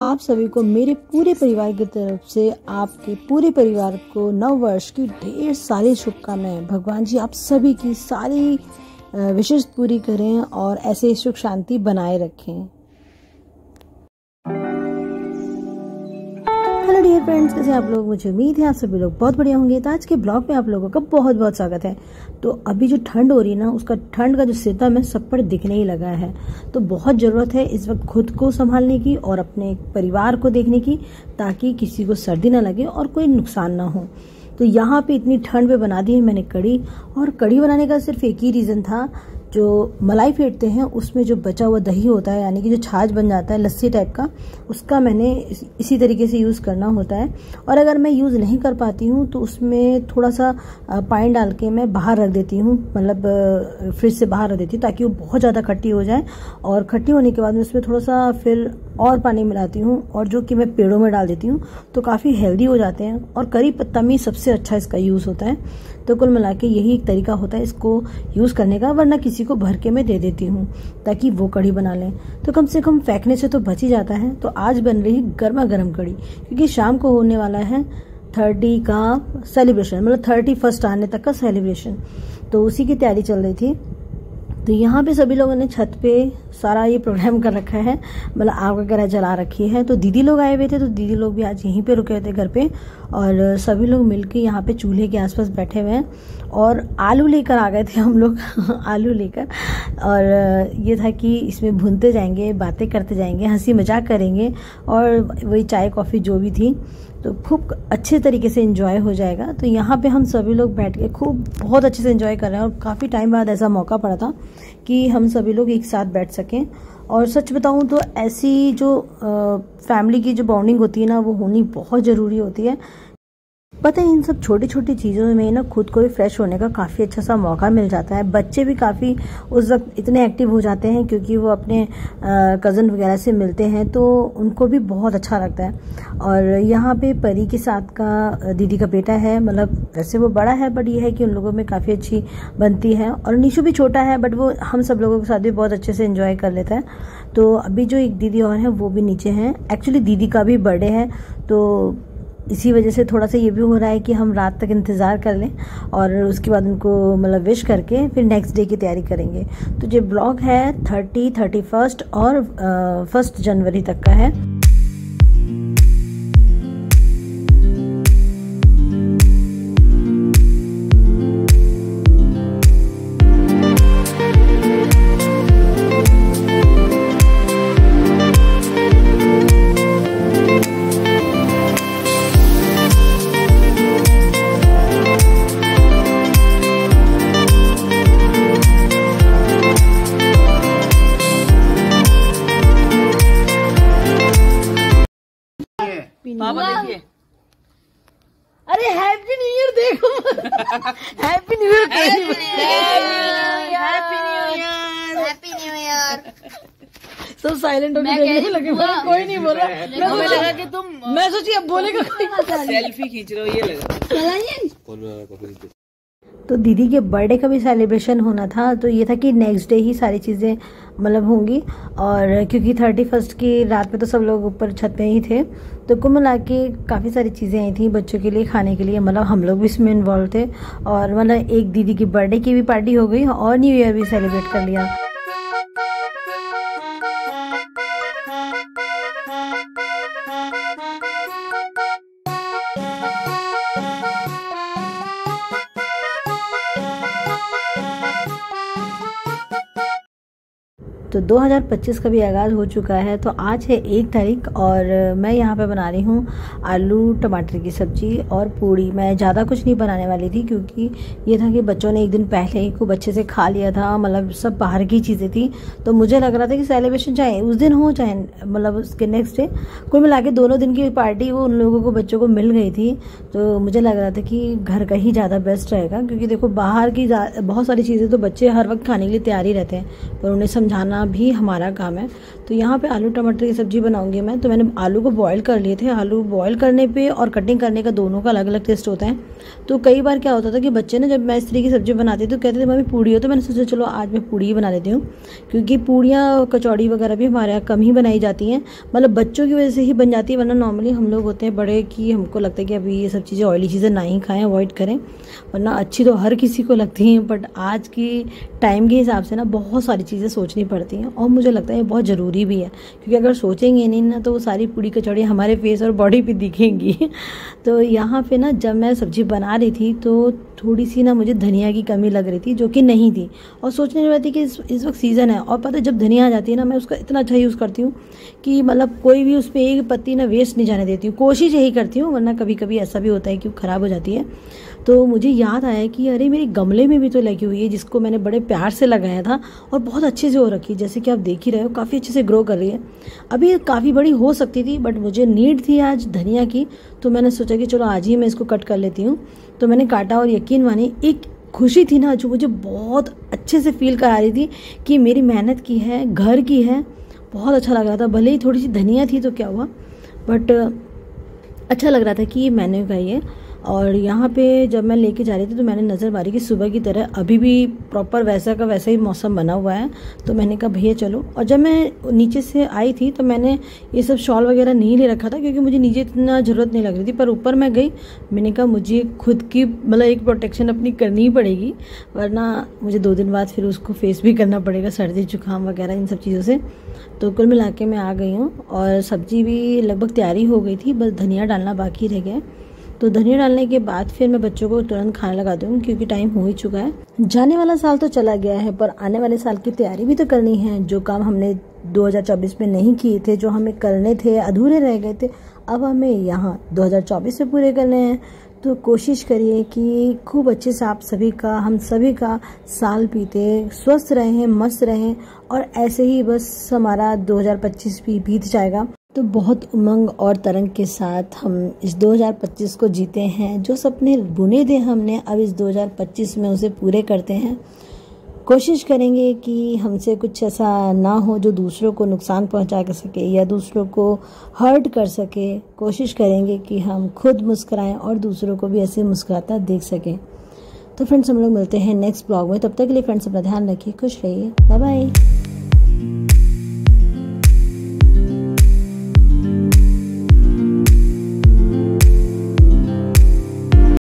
आप सभी को मेरे पूरे परिवार की तरफ से आपके पूरे परिवार को नव वर्ष की ढेर सारी शुभकामनाएं। भगवान जी आप सभी की सारी विशेष पूरी करें और ऐसे सुख शांति बनाए रखें। हेलो डियर फ्रेंड्स, कैसे आप लोग? मुझे उम्मीद है आप सभी लोग बहुत बढ़िया होंगे। तो आज के ब्लॉग में आप लोगों का बहुत बहुत स्वागत है। तो अभी जो ठंड हो रही है ना, उसका ठंड का जो सितम है सब पर दिखने ही लगा है। तो बहुत ज़रूरत है इस वक्त खुद को संभालने की और अपने परिवार को देखने की, ताकि किसी को सर्दी ना लगे और कोई नुकसान ना हो। तो यहाँ पे इतनी ठंड में बना दी है मैंने कढ़ी, और कढ़ी बनाने का सिर्फ एक ही रीज़न था, जो मलाई फेंटते हैं उसमें जो बचा हुआ दही होता है, यानी कि जो छाछ बन जाता है लस्सी टाइप का, उसका मैंने इसी तरीके से यूज़ करना होता है। और अगर मैं यूज़ नहीं कर पाती हूँ तो उसमें थोड़ा सा पानी डाल के मैं बाहर रख देती हूँ, मतलब फ्रिज से बाहर रख देती हूँ, ताकि वो बहुत ज़्यादा खट्टी हो जाए। और खट्टी होने के बाद में उसमें थोड़ा सा फिर और पानी मिलाती हूँ, और जो कि मैं पेड़ों में डाल देती हूँ, तो काफ़ी हेल्दी हो जाते हैं। और करी पत्ता में सबसे अच्छा इसका यूज़ होता है। तो कुल मिला के यही एक तरीका होता है इसको यूज़ करने का, वरना किसी को भर के मैं दे देती हूँ ताकि वो कढ़ी बना लें। तो कम से कम फेंकने से तो बच ही जाता है। तो आज बन रही है गर्मा गर्म कढ़ी, क्योंकि शाम को होने वाला है 30 का सेलिब्रेशन, मतलब 31 आने तक का सेलिब्रेशन। तो उसी की तैयारी चल रही थी। तो यहाँ पे सभी लोगों ने छत पे सारा ये प्रोग्राम कर रखा है, मतलब आग वगैरह जला रखी है। तो दीदी लोग आए हुए थे, तो दीदी लोग भी आज यहीं पे रुके थे घर पे, और सभी लोग मिलके यहाँ पे चूल्हे के आसपास बैठे हुए हैं। और आलू लेकर आ गए थे हम लोग आलू लेकर, और ये था कि इसमें भूनते जाएंगे, बातें करते जाएंगे, हंसी मजाक करेंगे, और वही चाय कॉफ़ी जो भी थी, तो खूब अच्छे तरीके से एंजॉय हो जाएगा। तो यहाँ पे हम सभी लोग बैठ के खूब बहुत अच्छे से एंजॉय कर रहे हैं, और काफ़ी टाइम बाद ऐसा मौका पड़ा था कि हम सभी लोग एक साथ बैठ सकें। और सच बताऊँ तो ऐसी जो फैमिली की जो बॉन्डिंग होती है ना, वो होनी बहुत ज़रूरी होती है। पता है, इन सब छोटी छोटी चीज़ों में ना खुद को भी फ्रेश होने का काफ़ी अच्छा सा मौका मिल जाता है। बच्चे भी काफ़ी उस वक्त इतने एक्टिव हो जाते हैं, क्योंकि वो अपने कज़न वगैरह से मिलते हैं, तो उनको भी बहुत अच्छा लगता है। और यहाँ पे परी के साथ का दीदी का बेटा है, मतलब वैसे वो बड़ा है, बट ये है कि उन लोगों में काफ़ी अच्छी बनती है। और निशु भी छोटा है, बट वो हम सब लोगों के साथ भी बहुत अच्छे से एंजॉय कर लेता है। तो अभी जो एक दीदी और है वो भी नीचे हैं। एक्चुअली दीदी का भी बर्थडे है, तो इसी वजह से थोड़ा सा ये भी हो रहा है कि हम रात तक इंतज़ार कर लें, और उसके बाद उनको मतलब विश करके फिर नेक्स्ट डे की तैयारी करेंगे। तो ये ब्लॉग है 30, 31 और 1 जनवरी तक का है। पापा देखिए, अरे हैप्पी न्यू ईयर देखो happy new year, happy new year. सब साइलेंट होकर देखने लगे, कोई नहीं बोला। हमें लगा कि तुम, मैं सोची अब बोलेगा कोई। सेल्फी खींच रहे हो, ये लगा। तो दीदी के बर्थडे का भी सेलिब्रेशन होना था, तो ये था कि नेक्स्ट डे ही सारी चीज़ें मतलब होंगी। और क्योंकि 31 की रात में तो सब लोग ऊपर छत पे ही थे, तो कुल मिला के काफ़ी सारी चीज़ें आई थी बच्चों के लिए खाने के लिए, मतलब हम लोग भी इसमें इन्वॉल्व थे। और मतलब एक दीदी की बर्थडे की भी पार्टी हो गई, और न्यू ईयर भी सेलिब्रेट कर लिया। तो 2025 का भी आगाज़ हो चुका है। तो आज है 1 तारीख, और मैं यहाँ पे बना रही हूँ आलू टमाटर की सब्ज़ी और पूड़ी। मैं ज़्यादा कुछ नहीं बनाने वाली थी, क्योंकि ये था कि बच्चों ने एक दिन पहले ही खूब अच्छे से खा लिया था, मतलब सब बाहर की चीज़ें थी। तो मुझे लग रहा था कि सेलिब्रेशन चाहे उस दिन हो चाहे मतलब उसके नेक्स्ट डे, कुल मिला के दोनों दिन की पार्टी वो उन लोगों को बच्चों को मिल गई थी। तो मुझे लग रहा था कि घर का ही ज़्यादा बेस्ट रहेगा, क्योंकि देखो बाहर की बहुत सारी चीज़ें तो बच्चे हर वक्त खाने के लिए तैयार ही रहते हैं, पर उन्हें समझाना बनाना भी हमारा काम है। तो यहाँ पे आलू टमाटर की सब्जी बनाऊंगी मैं। तो मैंने आलू को बॉईल कर लिए थे। आलू बॉईल करने पे और कटिंग करने का दोनों का अलग अलग टेस्ट होता है। तो कई बार क्या होता था कि बच्चे ने, जब मैं इस तरह की सब्जी बनाती थी तो कहते थे मम्मी पूड़ी हो, तो मैंने सोचा चलो आज मैं पूड़ी ही बना लेती हूँ, क्योंकि पूड़ियाँ कचौड़ी वगैरह भी हमारे यहाँ कम ही बनाई जाती हैं, मतलब बच्चों की वजह से ही बन जाती है, वरना नॉर्मली हम लोग होते हैं बड़े कि हमको लगता है कि अभी ये सब चीज़ें ऑयली चीज़ें ना ही खाएं, अवॉइड करें, वरना अच्छी तो हर किसी को लगती हैं, बट आज की टाइम के हिसाब से ना बहुत सारी चीज़ें सोचनी पड़ती हैं और मुझे लगता है ये बहुत ज़रूरी भी है, क्योंकि अगर सोचेंगे नहीं ना तो वो सारी पूड़ी कचौड़ी हमारे फेस और बॉडी पे दिखेंगी। तो यहाँ पे ना जब मैं सब्ज़ी बना रही थी तो थोड़ी सी ना मुझे धनिया की कमी लग रही थी, जो कि नहीं थी, और सोचने वाली थी कि इस वक्त सीज़न है, और पता है जब धनिया आ जाती है ना मैं उसका इतना अच्छा यूज़ करती हूँ कि मतलब कोई भी उस पर एक पत्ती ना वेस्ट नहीं जाने देती हूँ, कोशिश यही करती हूँ, वरना कभी कभी ऐसा भी होता है कि वो ख़राब हो जाती है। तो मुझे याद आया कि अरे मेरे गमले में भी तो लगी हुई है, जिसको मैंने बड़े प्यार से लगाया था और बहुत अच्छे से हो रखी है, जैसे कि आप देख ही रहे हो काफ़ी अच्छे से ग्रो कर रही है। अभी काफ़ी बड़ी हो सकती थी बट मुझे नीड थी आज धनिया की, तो मैंने सोचा कि चलो आज ही मैं इसको कट कर लेती हूँ। तो मैंने काटा और यकीन मानिए एक खुशी थी ना जो मुझे बहुत अच्छे से फील करा रही थी कि मेरी मेहनत की है, घर की है, बहुत अच्छा लग रहा था। भले ही थोड़ी सी धनिया थी तो क्या हुआ, बट अच्छा लग रहा था कि ये मैंने उगाई है। और यहाँ पे जब मैं लेके जा रही थी तो मैंने नज़र मारी कि सुबह की तरह अभी भी प्रॉपर वैसा का वैसा ही मौसम बना हुआ है। तो मैंने कहा भैया चलो, और जब मैं नीचे से आई थी तो मैंने ये सब शॉल वगैरह नहीं ले रखा था क्योंकि मुझे नीचे इतना ज़रूरत नहीं लग रही थी, पर ऊपर मैं गई, मैंने कहा मुझे खुद की मतलब एक प्रोटेक्शन अपनी करनी ही पड़ेगी, वरना मुझे 2 दिन बाद फिर उसको फेस भी करना पड़ेगा, सर्दी जुकाम वगैरह इन सब चीज़ों से। तो कुल मिला के मैं आ गई हूँ और सब्ज़ी भी लगभग तैयारी हो गई थी, बस धनिया डालना बाकी रह गया। तो धनिया डालने के बाद फिर मैं बच्चों को तुरंत खाने लगा दूँ क्योंकि टाइम हो ही चुका है। जाने वाला साल तो चला गया है पर आने वाले साल की तैयारी भी तो करनी है। जो काम हमने 2024 में नहीं किए थे, जो हमें करने थे, अधूरे रह गए थे, अब हमें यहाँ 2024 में पूरे करने हैं। तो कोशिश करिए कि खूब अच्छे से आप सभी का, हम सभी का साल बीते, स्वस्थ रहें, मस्त रहें, और ऐसे ही बस हमारा 2025 भी बीत जाएगा। तो बहुत उमंग और तरंग के साथ हम इस 2025 को जीते हैं। जो सपने बुने थे हमने, अब इस 2025 में उसे पूरे करते हैं। कोशिश करेंगे कि हमसे कुछ ऐसा ना हो जो दूसरों को नुकसान पहुंचा सके या दूसरों को हर्ट कर सके। कोशिश करेंगे कि हम खुद मुस्कुराएं और दूसरों को भी ऐसे मुस्कुराता देख सकें। तो फ्रेंड्स हम लोग मिलते हैं नेक्स्ट ब्लॉग में, तब तक के लिए फ्रेंड्स अपना ध्यान रखिए, खुश रहिए, बाय बाय।